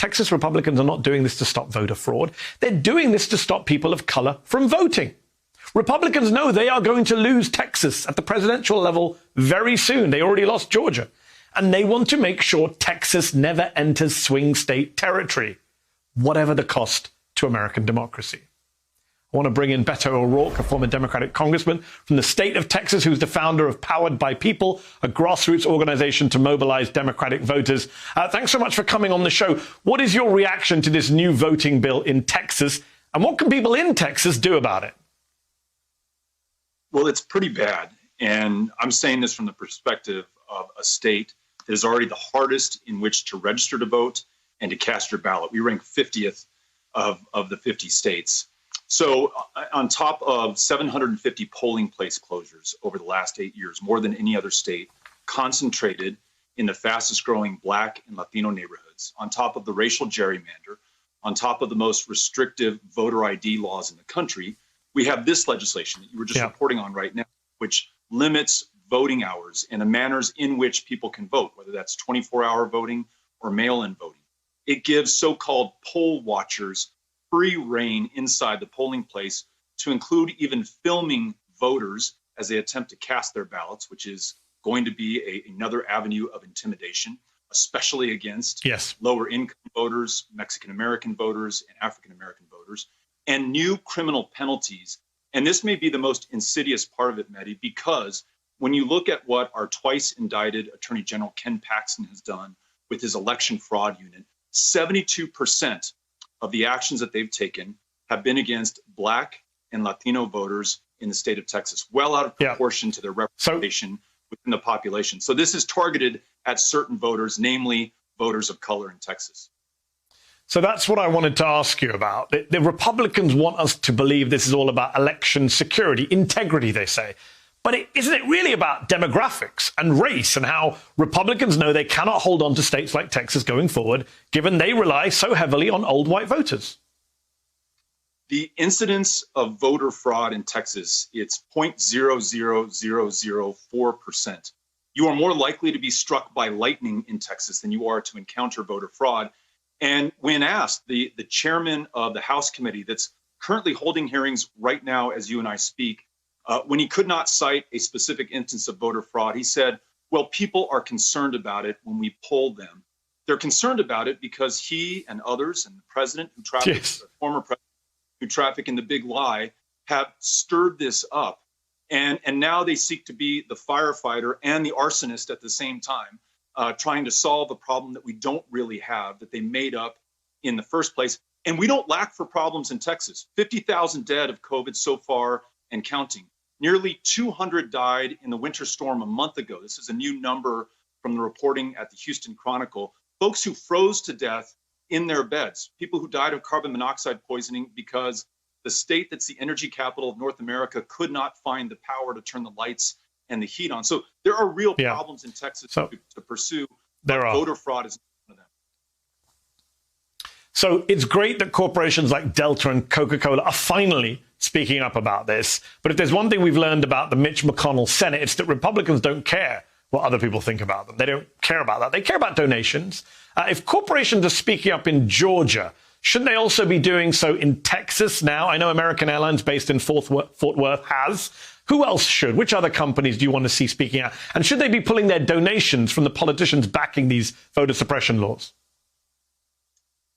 Texas Republicans are not doing this to stop voter fraud. They're doing this to stop people of color from voting. Republicans know they are going to lose Texas at the presidential level very soon. They already lost Georgia. And they want to make sure Texas never enters swing state territory, whatever the cost to American democracy. I want to bring in Beto O'Rourke, a former Democratic congressman from the state of Texas, who's the founder of Powered by People, a grassroots organization to mobilize Democratic voters. Thanks so much for coming on the show. What is your reaction to this new voting bill in Texas, and what can people in Texas do about it? Well, it's pretty bad, and I'm saying this from the perspective of a state that is already the hardest in which to register to vote and to cast your ballot. We rank 50th of the 50 states. So on top of 750 polling place closures over the last 8 years, more than any other state, concentrated in the fastest growing Black and Latino neighborhoods, on top of the racial gerrymander, on top of the most restrictive voter ID laws in the country, we have this legislation that you were just reporting on right now, which limits voting hours and the manners in which people can vote, whether that's 24-hour voting or mail-in voting. It gives so-called poll watchers free reign inside the polling place to include even filming voters as they attempt to cast their ballots, which is going to be another avenue of intimidation, especially against lower income voters, Mexican-American voters, and African-American voters, and new criminal penalties. And this may be the most insidious part of it, Mehdi, because when you look at what our twice indicted Attorney General Ken Paxton has done with his election fraud unit, 72% of the actions that they've taken have been against Black and Latino voters in the state of Texas, well out of proportion to their representation within the population. So this is targeted at certain voters, namely voters of color in Texas. So that's what I wanted to ask you about. The Republicans want us to believe this is all about election security, integrity, they say. But isn't it really about demographics and race and how Republicans know they cannot hold on to states like Texas going forward, given they rely so heavily on old white voters? The incidence of voter fraud in Texas, it's 0.00004%. You are more likely to be struck by lightning in Texas than you are to encounter voter fraud. And when asked, the chairman of the House committee that's currently holding hearings right now as you and I speak, when he could not cite a specific instance of voter fraud, he said, well, people are concerned about it when we poll them. They're concerned about it because he and others and the president who trafficked, the former president who trafficked in the big lie, have stirred this up. And now they seek to be the firefighter and the arsonist at the same time, trying to solve a problem that we don't really have, that they made up in the first place. And we don't lack for problems in Texas. 50,000 dead of COVID so far and counting. Nearly 200 died in the winter storm a month ago. This is a new number from the reporting at the Houston Chronicle. Folks who froze to death in their beds, people who died of carbon monoxide poisoning because the state that's the energy capital of North America could not find the power to turn the lights and the heat on. So there are real problems in Texas to pursue. Voter fraud is one of them. So it's great that corporations like Delta and Coca-Cola are finally speaking up about this. But if there's one thing we've learned about the Mitch McConnell Senate, it's that Republicans don't care what other people think about them. They don't care about that. They care about donations. If corporations are speaking up in Georgia, shouldn't they also be doing so in Texas now? I know American Airlines, based in Fort Worth, has. Who else should? Which other companies do you want to see speaking out? And should they be pulling their donations from the politicians backing these voter suppression laws?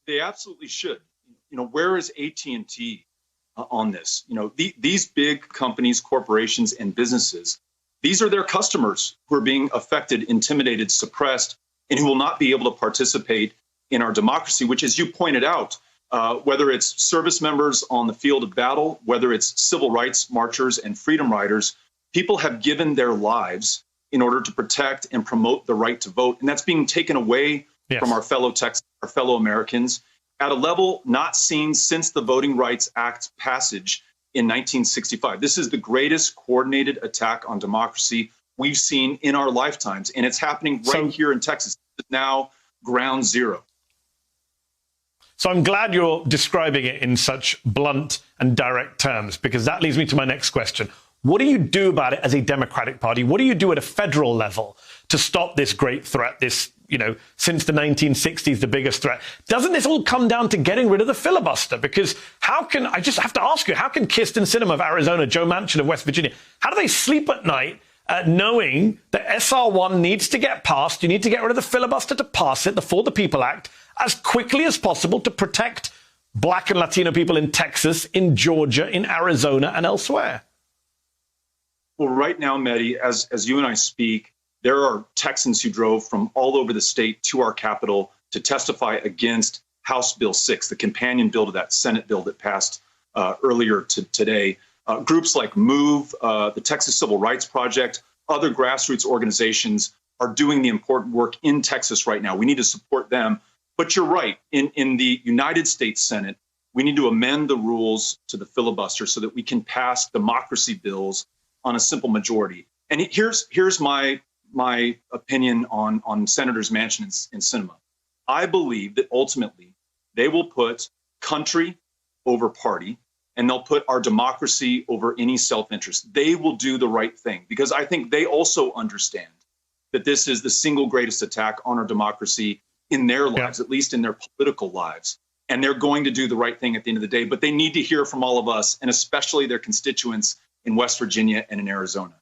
They absolutely should. You know, where is AT&T on this? You know, these big companies, corporations, and businesses, these are their customers who are being affected, intimidated, suppressed, and who will not be able to participate in our democracy, which, as you pointed out, whether it's service members on the field of battle, whether it's civil rights marchers and freedom riders, people have given their lives in order to protect and promote the right to vote. And that's being taken away from our fellow Texans, our fellow Americans, at a level not seen since the Voting Rights Act passage in 1965. This is the greatest coordinated attack on democracy we've seen in our lifetimes. And it's happening right here in Texas. It's now ground zero. So I'm glad you're describing it in such blunt and direct terms, because that leads me to my next question. What do you do about it as a Democratic Party? What do you do at a federal level to stop this great threat, this since the 1960s, the biggest threat. Doesn't this all come down to getting rid of the filibuster? Because I just have to ask you, how can Kyrsten Sinema of Arizona, Joe Manchin of West Virginia, how do they sleep at night knowing that SR1 needs to get passed? You need to get rid of the filibuster to pass it, the For the People Act, as quickly as possible to protect Black and Latino people in Texas, in Georgia, in Arizona, and elsewhere. Well, right now, Mehdi, as you and I speak, there are Texans who drove from all over the state to our Capitol to testify against House Bill 6, the companion bill to that Senate bill that passed earlier today. Groups like MOVE, the Texas Civil Rights Project, other grassroots organizations are doing the important work in Texas right now. We need to support them. But you're right. In the United States Senate, we need to amend the rules to the filibuster so that we can pass democracy bills on a simple majority. And here's my opinion on Senators Manchin and Sinema. I believe that ultimately they will put country over party, and they'll put our democracy over any self-interest. They will do the right thing, because I think they also understand that this is the single greatest attack on our democracy in their lives, at least in their political lives. And they're going to do the right thing at the end of the day. But they need to hear from all of us, and especially their constituents in West Virginia and in Arizona.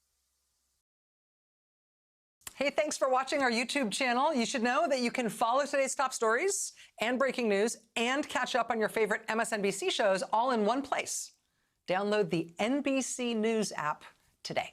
Hey, thanks for watching our YouTube channel. You should know that you can follow today's top stories and breaking news and catch up on your favorite MSNBC shows all in one place. Download the NBC News app today.